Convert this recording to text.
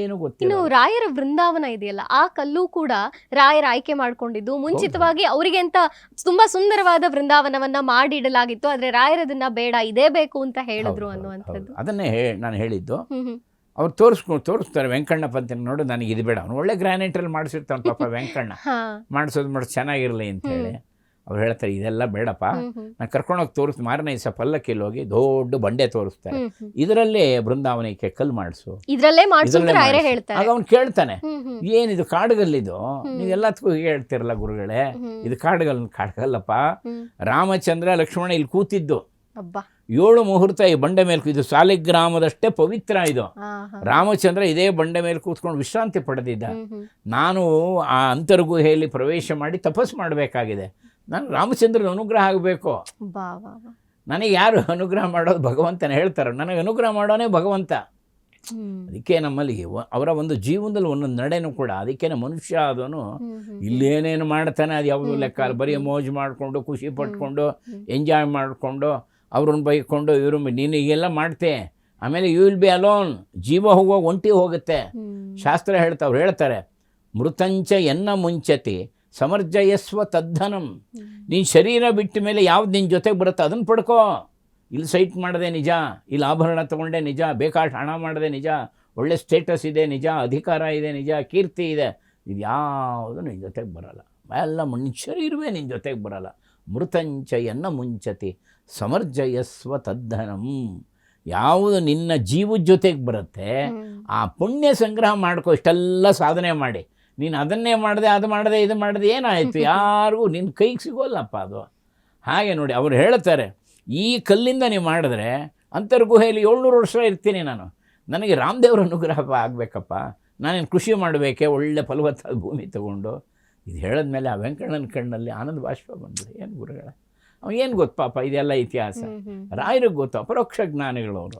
ಏನೂ ಗೊತ್ತಿಲ್ಲ. ಇನ್ನು ರಾಯರ ಬೃಂದಾವನ ಇದೆಯಲ್ಲ, ಆ ಕಲ್ಲು ಕೂಡ ರಾಯರ ಆಯ್ಕೆ ಮಾಡ್ಕೊಂಡಿದ್ದು ಮುಂಚಿತವಾಗಿ ಅವರಿಗೆ ಅಂತ ತುಂಬಾ ಸುಂದರವಾದ ಬೃಂದಾವನವನ್ನ ಮಾಡಿಡಲಾಗಿತ್ತು. ಆದ್ರೆ ರಾಯರದನ್ನ ಬೇಡ, ಇದೇ ಬೇಕು ಅಂತ ಹೇಳಿದ್ರು ಅನ್ನುವಂಥದ್ದು. ಅದನ್ನೇ ನಾನು ಹೇಳಿದ್ದು. ಹ್ಮ್ ಅವ್ರು ತೋರಿಸ್ತಾರೆ ವೆಂಕಣ್ಣ ಪಂತನ, ನೋಡು ನನಗೆ ಇದು ಬೇಡ, ಅವ್ನು ಒಳ್ಳೆ ಗ್ರಾನೈಟ್ರಲ್ಲಿ ಮಾಡಿಸಿರ್ತಾನೆ ಪಾಪ ವೆಂಕಣ್ಣ, ಮಾಡಿಸೋದು ಚೆನ್ನಾಗಿರಲಿ ಅಂತ ಹೇಳಿ. ಅವ್ರು ಹೇಳ್ತಾರೆ ಇದೆಲ್ಲ ಬೇಡಪ್ಪ, ನಾನು ಕರ್ಕೊಂಡೋಗಿ ತೋರಿಸ್, ಮಾರನೇ ದಿವಸ ಪಲ್ಲಕ್ಕಿಲ್ಲಿ ಹೋಗಿ ದೊಡ್ಡ ಬಂಡೆ ತೋರಿಸ್ತಾರೆ, ಇದರಲ್ಲೇ ಬೃಂದಾವನಕ್ಕೆ ಕಲ್ಲು ಮಾಡಿಸು, ಇದರಲ್ಲೇ ಆಗ ಅವ್ನು ಕೇಳ್ತಾನೆ, ಏನಿದು ಕಾಡುಗಲ್ಲಿದು, ನೀವೆಲ್ಲದಕ್ಕೂ ಹೇಳ್ತಿರಲ್ಲ ಗುರುಗಳೇ, ಇದು ಕಾಡುಗಲ್ಲಪ್ಪ, ರಾಮಚಂದ್ರ ಲಕ್ಷ್ಮಣ ಇಲ್ಲಿ ಕೂತಿದ್ದು 7 ಮುಹೂರ್ತ ಈ ಬಂಡೆ ಮೇಲೆ, ಇದು ಸಾಲಿಗ್ರಾಮದಷ್ಟೇ ಪವಿತ್ರ ಇದು. ರಾಮಚಂದ್ರ ಇದೇ ಬಂಡೆ ಮೇಲೆ ಕೂತ್ಕೊಂಡು ವಿಶ್ರಾಂತಿ ಪಡೆದಿದ್ದ. ನಾನು ಆ ಅಂತರ್ಗುಹೆಯಲ್ಲಿ ಪ್ರವೇಶ ಮಾಡಿ ತಪಸ್ಸು ಮಾಡಬೇಕಾಗಿದೆ, ನಾನು ರಾಮಚಂದ್ರನ ಅನುಗ್ರಹ ಆಗಬೇಕು. ನನಗೆ ಯಾರು ಅನುಗ್ರಹ ಮಾಡೋದು? ಭಗವಂತನ ಹೇಳ್ತಾರೆ, ನನಗೆ ಅನುಗ್ರಹ ಮಾಡೋನೇ ಭಗವಂತ. ಅದಕ್ಕೆ ನಮ್ಮಲ್ಲಿ ಅವರ ಒಂದು ಜೀವನದಲ್ಲಿ ಒಂದೊಂದು ನಡೆನೂ ಕೂಡ, ಅದಕ್ಕೇನೆ ಮನುಷ್ಯ ಅದನ್ನು ಇಲ್ಲೇನೇನು ಮಾಡ್ತಾನೆ ಅದು ಯಾವುದು ಲೆಕ್ಕ, ಬರೀ ಮೋಜು ಮಾಡಿಕೊಂಡು ಖುಷಿ ಪಟ್ಕೊಂಡು ಎಂಜಾಯ್ ಮಾಡಿಕೊಂಡು ಅವ್ರನ್ನ ಬೈಕೊಂಡು ಇವರು ನೀನು ಈಗೆಲ್ಲ ಮಾಡ್ತೆ, ಆಮೇಲೆ ಯು ವಿಲ್ ಬಿ ಅಲೋನ್, ಜೀವ ಹೋಗುವಾಗ ಒಂಟಿ ಹೋಗುತ್ತೆ. ಶಾಸ್ತ್ರ ಅವ್ರು ಹೇಳ್ತಾರೆ, ಮೃತಂಚ ಎನ್ನ ಮುಂಚತಿ ಸಮರ್ಜಯಸ್ವ ತದ್ಧನಂ. ನೀನು ಶರೀರ ಬಿಟ್ಟ ಮೇಲೆ ಯಾವ್ದು ನಿನ್ನ ಜೊತೆಗೆ ಬರುತ್ತೆ ಅದನ್ನು ಪಡ್ಕೋ. ಇಲ್ಲಿ ಸೈಟ್ ಮಾಡೋದೇ ನಿಜ, ಇಲ್ಲಿ ಆಭರಣ ತೊಗೊಂಡೆ ನಿಜ, ಬೇಕಾಷ್ಟು ಹಣ ಮಾಡೋದೇ ನಿಜ, ಒಳ್ಳೆ ಸ್ಟೇಟಸ್ ಇದೆ ನಿಜ, ಅಧಿಕಾರ ಇದೆ ನಿಜ, ಕೀರ್ತಿ ಇದೆ, ಇದು ಯಾವುದು ನಿನ್ನ ಜೊತೆಗೆ ಬರೋಲ್ಲ. ಎಲ್ಲ ಶರೀರವೇ ನಿನ್ನ ಜೊತೆಗೆ ಬರೋಲ್ಲ. ಮೃತಂಚ ಎನ್ನ ಮುಂಚತಿ ಸಮರ್ಜಯಸ್ವ ತದ್ಧನಂ. ಯಾವುದು ನಿನ್ನ ಜೀವದ ಜೊತೆಗೆ ಬರುತ್ತೆ ಆ ಪುಣ್ಯ ಸಂಗ್ರಹ ಮಾಡ್ಕೋ. ಇಷ್ಟೆಲ್ಲ ಸಾಧನೆ ಮಾಡಿ ನೀನು ಅದನ್ನೇ ಮಾಡಿದೆ, ಅದು ಮಾಡಿದೆ, ಇದು ಮಾಡಿದೆ, ಏನಾಯಿತು? ಯಾರಿಗೂ ನಿನ್ನ ಕೈಗೆ ಸಿಗೋಲ್ಲಪ್ಪ ಅದು. ಹಾಗೆ ನೋಡಿ ಅವ್ರು ಹೇಳ್ತಾರೆ, ಈ ಕಲ್ಲಿಂದ ನೀವು ಮಾಡಿದ್ರೆ ಅಂತರ್ಗುಹೆಯಲ್ಲಿ 700 ವರ್ಷ ಇರ್ತೀನಿ ನಾನು, ನನಗೆ ರಾಮದೇವ್ರ ಅನುಗ್ರಹ ಆಗಬೇಕಪ್ಪ, ನಾನೇನು ಕೃಷಿ ಮಾಡಬೇಕೆ, ಒಳ್ಳೆ ಫಲವತ್ತಾದ ಭೂಮಿ ತಗೊಂಡು. ಇದು ಹೇಳಿದ್ಮೇಲೆ ಆ ವೆಂಕಣ್ಣನ ಕಣ್ಣಲ್ಲಿ ಆನಂದ ಬಾಷ್ಪ ಬಂದಿದೆ. ಏನು ಗುರುಗಳ, ಅವ ಏನು ಗೊತ್ತು ಪಾಪ, ಇದೆಲ್ಲ ಇತಿಹಾಸ ರಾಯರಿಗೆ ಗೊತ್ತು, ಅಪರೋಕ್ಷ ಜ್ಞಾನಿಗಳು ಅವರು.